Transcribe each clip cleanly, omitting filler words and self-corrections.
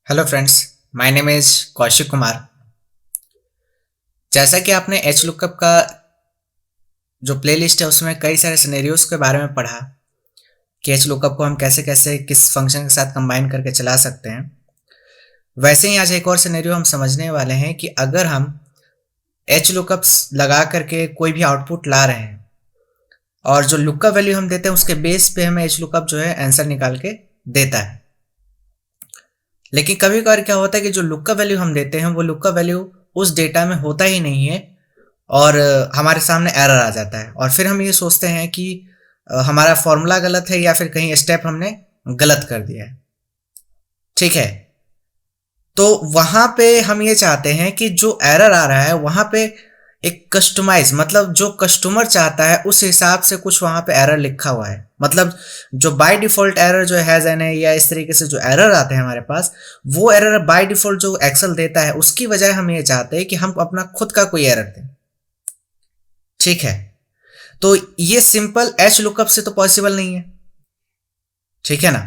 Hello friends, my name is Kaushik Kumar. जैसा कि आपने एच लुकअप का जो प्लेलिस्ट है उसमें कई सारे सिनेरियोज के बारे में पढ़ा कि एच लुकअप को हम कैसे कैसे किस फंक्शन के साथ कंबाइन करके चला सकते हैं, वैसे ही आज एक और सिनेरियो हम समझने वाले हैं कि अगर हम एच लुकअप्स लगा करके कोई भी आउटपुट ला रहे हैं और जो लुकअप वैल्यू हम देते हैं उसके बेस पे हमें एच लुकअप जो है आंसर निकाल के देता है। लेकिन कभी कभार क्या होता है कि जो लुकअप वैल्यू हम देते हैं वो लुकअप वैल्यू उस डेटा में होता ही नहीं है और हमारे सामने एरर आ जाता है और फिर हम ये सोचते हैं कि हमारा फॉर्मूला गलत है या फिर कहीं स्टेप हमने गलत कर दिया है। ठीक है, तो वहां पे हम ये चाहते हैं कि जो एरर आ रहा है वहां पे एक कस्टमाइज, मतलब जो कस्टमर चाहता है उस हिसाब से कुछ वहां पे एरर लिखा हुआ है। मतलब जो बाय डिफॉल्ट एरर जो हैज एन है या इस तरीके से जो एरर आते हैं हमारे पास, वो एरर बाय डिफॉल्ट जो एक्सेल देता है उसकी बजाय हम ये चाहते हैं कि हम अपना खुद का कोई एरर दें। ठीक है, तो ये सिंपल एच लुकअप से तो पॉसिबल नहीं है। ठीक है ना,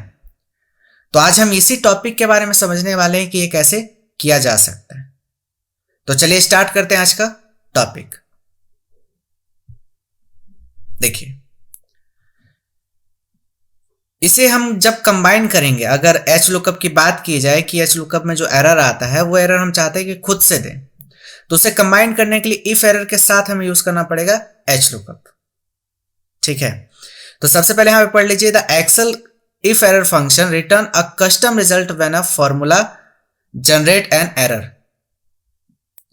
तो आज हम इसी टॉपिक के बारे में समझने वाले हैं कि ये कैसे किया जा सकता है। तो चलिए स्टार्ट करते हैं आज का टॉपिक। देखिए, इसे हम जब कंबाइन करेंगे, अगर एच लुकअप की बात की जाए कि एच लुकअप में जो एरर आता है वो एरर हम चाहते हैं कि खुद से दें, तो उसे कंबाइन करने के लिए इफ एरर के साथ हमें यूज करना पड़ेगा एच लुकअप। ठीक है, तो सबसे पहले यहां पे पढ़ लीजिए, the Excel if error function return a custom result when a formula generate an error.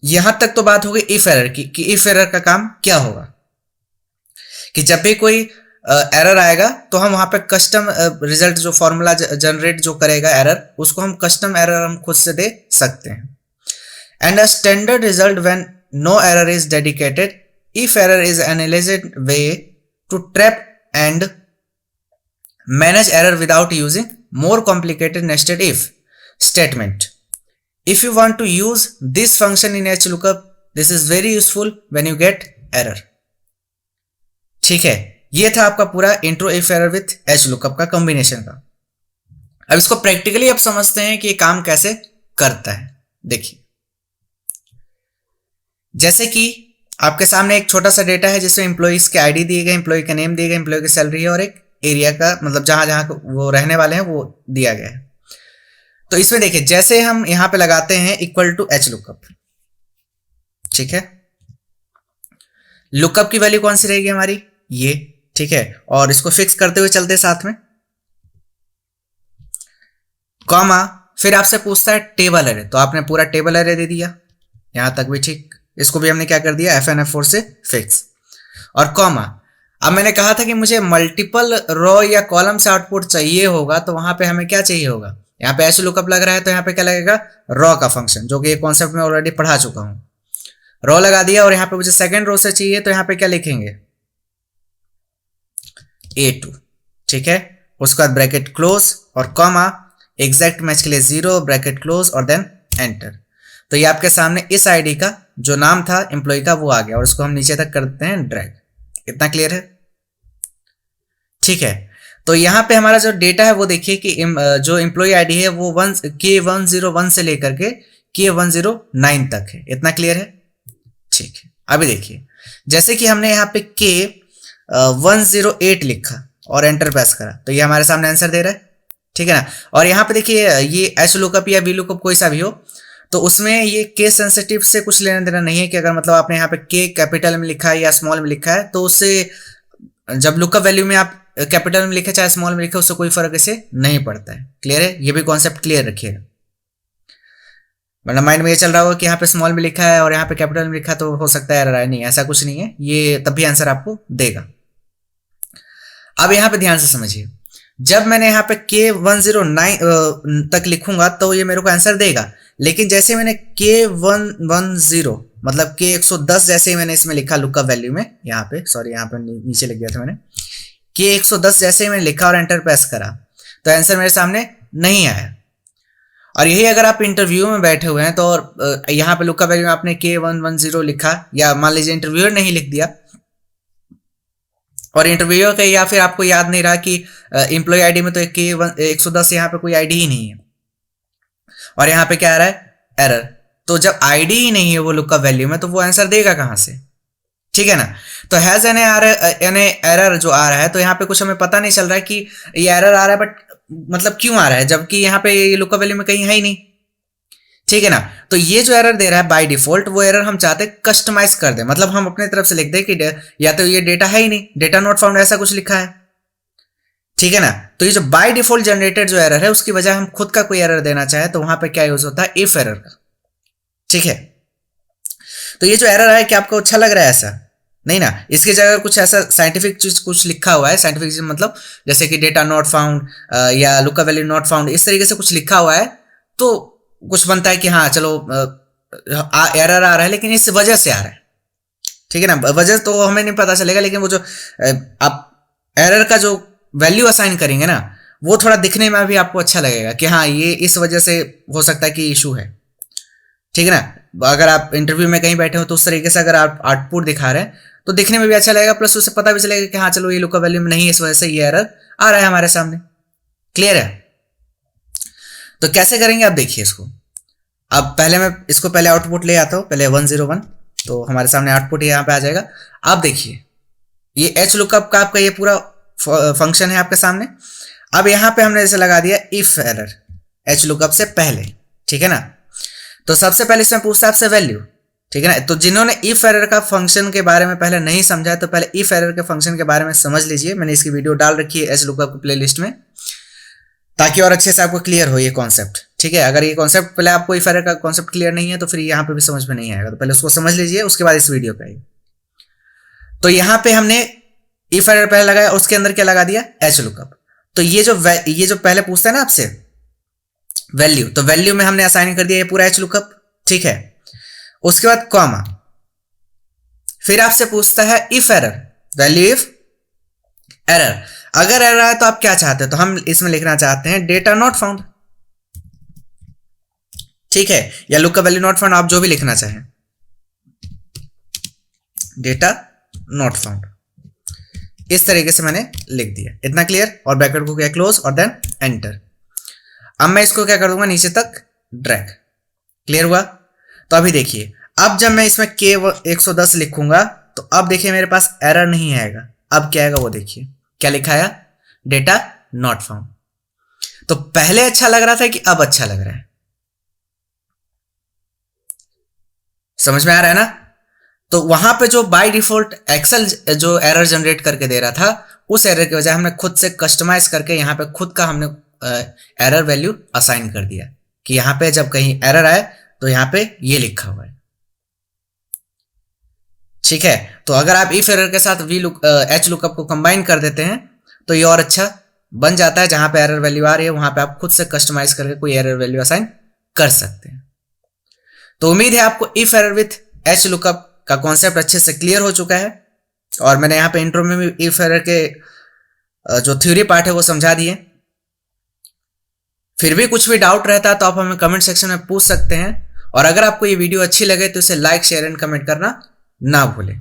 यहां तक तो बात होगी इफ एरर की कि इफ एरर का काम क्या होगा कि जब भी कोई एरर आएगा तो हम वहां पे कस्टम रिजल्ट जो फॉर्मूला जनरेट जो करेगा एरर, उसको हम कस्टम एरर हम खुद से दे सकते हैं। And a standard result when no error is dedicated if error is analysed way to trap and manage error without using more complicated nested if statement. If you want to use this function in HLOOKUP, this is very useful when you get error. ठीक है, ये था आपका पूरा intro if error with HLOOKUP का combination का। अब इसको प्रैक्टिकली अब समझते हैं कि ये काम कैसे करता है। देखिए, जैसे कि आपके सामने एक छोटा सा डेटा है जिसमें एम्प्लॉइज के आईडी दिए गए, एम्प्लॉय का नेम दिए गए, एम्प्लॉय की सैलरी है और एक एरिया का, मतलब जहां जहां वो रहने वाले हैं वो दिया गया है। तो इसमें देखिए, जैसे हम यहां पे लगाते हैं इक्वल टू एच लुकअप, ठीक है, लुकअप की वैल्यू कौन सी रहेगी हमारी, ये। ठीक है, और इसको फिक्स करते हुए चलते साथ में, कॉमा, फिर आपसे पूछता है टेबल एरे, तो आपने पूरा टेबल एरे दे दिया, यहां तक भी ठीक। इसको भी हमने क्या कर दिया, FNF4 से फिक्स, और कॉमा। अब मैंने कहा था कि मुझे मल्टीपल रो या कॉलम से आउटपुट चाहिए होगा, तो वहां पे हमें क्या चाहिए होगा, यहाँ पे ऐसे लुकअप लग रहा है तो यहाँ पे क्या लगेगा, रॉ का फंक्शन, जो कि ये कॉन्सेप्ट में ऑलरेडी पढ़ा चुका हूं। रॉ लगा दिया और यहाँ पे मुझे सेकंड रो से चाहिए, तो यहाँ पे क्या लिखेंगे, A2। ठीक है, उसके बाद ब्रैकेट क्लोज और कॉमा, एग्जैक्ट मैच के लिए 0, ब्रैकेट क्लोज और देन एंटर। तो ये आपके सामने इस आईडी का जो नाम था एम्प्लॉय का वो आ गया और उसको हम नीचे तक करते हैं ड्रैग। इतना क्लियर है? ठीक है, तो यहाँ पे हमारा जो डेटा है वो देखिए कि जो एम्प्लॉय आईडी है वो K101 से लेकर के K109 तक है। इतना क्लियर है? ठीक है, अभी देखिए, जैसे कि हमने यहाँ पे K108 लिखा और एंटर प्रेस करा, तो ये हमारे सामने आंसर दे रहा है। ठीक है ना, और यहाँ पे देखिए, ये एच लुकअप या वी लुकअप कोई सा भी हो, तो उसमें ये के सेंसिटिव से कुछ लेना देना नहीं है कि अगर मतलब आपने यहाँ पे के कैपिटल में लिखा है या स्मॉल में लिखा है, तो उससे जब लुकअप वैल्यू में आप कैपिटल में लिखे चाहे स्मॉल में लिखे, उससे कोई फर्क इसे नहीं पड़ता है। क्लियर है? ये भी कॉन्सेप्ट क्लियर रखिएगा, मतलब माइंड में ये चल रहा होगा कि यहाँ पे स्मॉल में लिखा है और यहाँ पे कैपिटल में लिखा तो हो सकता है एरर आए, नहीं, ऐसा कुछ नहीं है, ये तब भी आंसर आपको देगा। अब यहाँ पे ध्यान से समझिए, जब मैंने यहाँ पे K109 तक लिखूंगा तो ये मेरे को आंसर देगा, लेकिन जैसे मैंने K110 मतलब K110 जैसे ही मैंने इसमें लिखा लुकअप वैल्यू में, यहाँ पे सॉरी, यहाँ पे नीचे लिख दिया था मैंने, K110 जैसे ही मैंने लिखा और एंटर प्रेस करा तो आंसर मेरे सामने नहीं आया। और यही अगर आप इंटरव्यू में बैठे हुए हैं तो यहाँ पे लुकअप वैल्यू में आपने K110 लिखा, या मान लीजिए इंटरव्यूअर ने ही लिख दिया और इंटरव्यूअर का या फिर आपको याद नहीं रहा कि एम्प्लॉय आईडी में तो K110 यहाँ पे कोई आईडी ही नहीं है, और यहाँ पे क्या आ रहा है, एरर। तो जब आईडी ही नहीं है वो लुकअप वैल्यू में, तो वो आंसर देगा कहां से? ठीक है ना। तो हैज एन एरर जो आ रहा है, तो यहाँ पे कुछ हमें पता नहीं चल रहा है कि ये एरर आ रहा है, बट मतलब क्यों आ रहा है, जबकि यहाँ पे ये लुकअप वैल्यू में कहीं है ही नहीं। ठीक है ना। तो ये जो एरर दे रहा है बाय डिफॉल्ट, वो एरर हम चाहते हैं कस्टमाइज कर दे, मतलब हम अपने तरफ से लिख दें कि या तो ये डेटा है ही नहीं, डेटा नॉट फाउंड, ऐसा कुछ लिखा है। ठीक है ना। तो ये जो बाय डिफॉल्ट जनरेटेड जो एरर है, उसकी वजह हम खुद का कोई एरर देना चाहे तो वहां पे क्या यूज होता है, इफ एरर का। ठीक है। तो ये जो एरर है, क्या आपको अच्छा लग रहा है? ऐसा नहीं ना। इसकी जगह कुछ ऐसा साइंटिफिक चीज कुछ लिखा हुआ है, साइंटिफिक चीज मतलब जैसे कि डेटा नॉट फाउंड या लुकअप वैल्यू नॉट फाउंड, इस तरीके से कुछ लिखा हुआ है, तो कुछ बनता है कि हाँ चलो एरर आ रहा है, लेकिन इस वजह से आ रहा है। ठीक है ना। वजह तो हमें नहीं पता चलेगा, लेकिन वो जो आप एरर का जो वैल्यू असाइन करेंगे ना, वो थोड़ा दिखने में भी आपको अच्छा लगेगा कि हाँ ये इस वजह से हो सकता है कि इशू है। ठीक है ना। अगर आप इंटरव्यू में कहीं बैठे हो तो उस तरीके से अगर आप आउटपुट दिखा रहे हैं तो दिखने में भी अच्छा लगेगा, प्लस उससे पता भी चलेगा कि हाँ चलो ये लुकअप वैल्यू में नहीं है, इस वजह से ये एरर आ रहा है हमारे सामने। क्लियर है। तो कैसे करेंगे आप देखिए इसको। अब पहले मैं इसको पहले आउटपुट ले आता हूं, पहले 101, तो हमारे सामने आउटपुट यहाँ पे आ जाएगा। आप देखिए ये एच लुकअप का आपका ये पूरा फंक्शन है आपके सामने। अब यहाँ पे हमने जैसे लगा दिया इफ एरर एच लुकअप से पहले। ठीक है ना। तो सबसे पहले इसमें पूछता है आपसे वैल्यू। ठीक है ना। तो जिन्होंने इफ एरर का फंक्शन के बारे में पहले नहीं समझा है, तो पहले इफ एरर के फंक्शन के बारे में समझ लीजिए। मैंने इसकी वीडियो डाल रखी है एच लुकअप की प्लेलिस्ट में, ताकि और अच्छे से आपको क्लियर हो ये कॉन्सेप्ट। ठीक है। अगर ये कॉन्सेप्ट पहले आपको इफ एरर का कॉन्सेप्ट क्लियर नहीं है तो फिर यहाँ पे भी समझ में नहीं आएगा, तो पहले उसको समझ लीजिए, उसके बाद इस वीडियो पे आइए। तो यहाँ पे हमने इफ एरर पहले लगाया, उसके अंदर क्या लगा दिया, एच लुकअप। तो ये जो पहले पूछता है ना आपसे वैल्यू, तो वैल्यू में हमने असाइन कर दिया ये पूरा एच लुकअप। ठीक है। उसके बाद कॉमा, फिर आपसे पूछता है if error, value if error. अगर एरर है तो आप क्या चाहते हैं, तो हम इसमें लिखना चाहते हैं डेटा नॉट फाउंड। ठीक है। या लुकअप वैल्यू नॉट फाउंड, आप जो भी लिखना चाहें, डेटा नॉट फाउंड, इस तरीके से मैंने लिख दिया। इतना क्लियर। और ब्रैकेट को क्या क्लोज और देन एंटर। अब मैं इसको क्या कर दूंगा, नीचे तक ड्रैग। क्लियर हुआ। तो अभी देखिए, अब जब मैं इसमें के 110 लिखूंगा तो अब देखिए मेरे पास एरर नहीं आएगा। अब क्या आएगा वो देखिए, क्या लिखा है, डेटा नॉट फाउंड। तो पहले अच्छा लग रहा था कि अब अच्छा लग रहा है? समझ में आ रहा है ना। तो वहां पे जो बाय डिफॉल्ट एक्सेल जो एरर जनरेट करके दे रहा था, उस एरर की वजह हमने खुद से कस्टमाइज करके यहाँ पे खुद का हमने एरर वैल्यू असाइन कर दिया कि यहाँ पे जब कहीं एरर आए तो यहाँ पे ये लिखा हुआ है। ठीक है। तो अगर आप इफ एरर के साथ एच लुकअप को कंबाइन कर देते हैं तो ये और अच्छा बन जाता है। जहां पे एरर वैल्यू आ रही है वहां पे आप खुद से कस्टमाइज करके कोई एरर वैल्यू असाइन कर सकते हैं। तो उम्मीद है आपको if error with H lookup का कॉन्सेप्ट अच्छे से क्लियर हो चुका है। और मैंने यहाँ पे इंट्रो में भी इफ एरर के जो थ्योरी पार्ट है वो समझा दिए। फिर भी कुछ भी डाउट रहता है तो आप हमें कमेंट सेक्शन में पूछ सकते हैं। और अगर आपको ये वीडियो अच्छी लगे तो इसे लाइक, शेयर एंड कमेंट करना ना भूलें।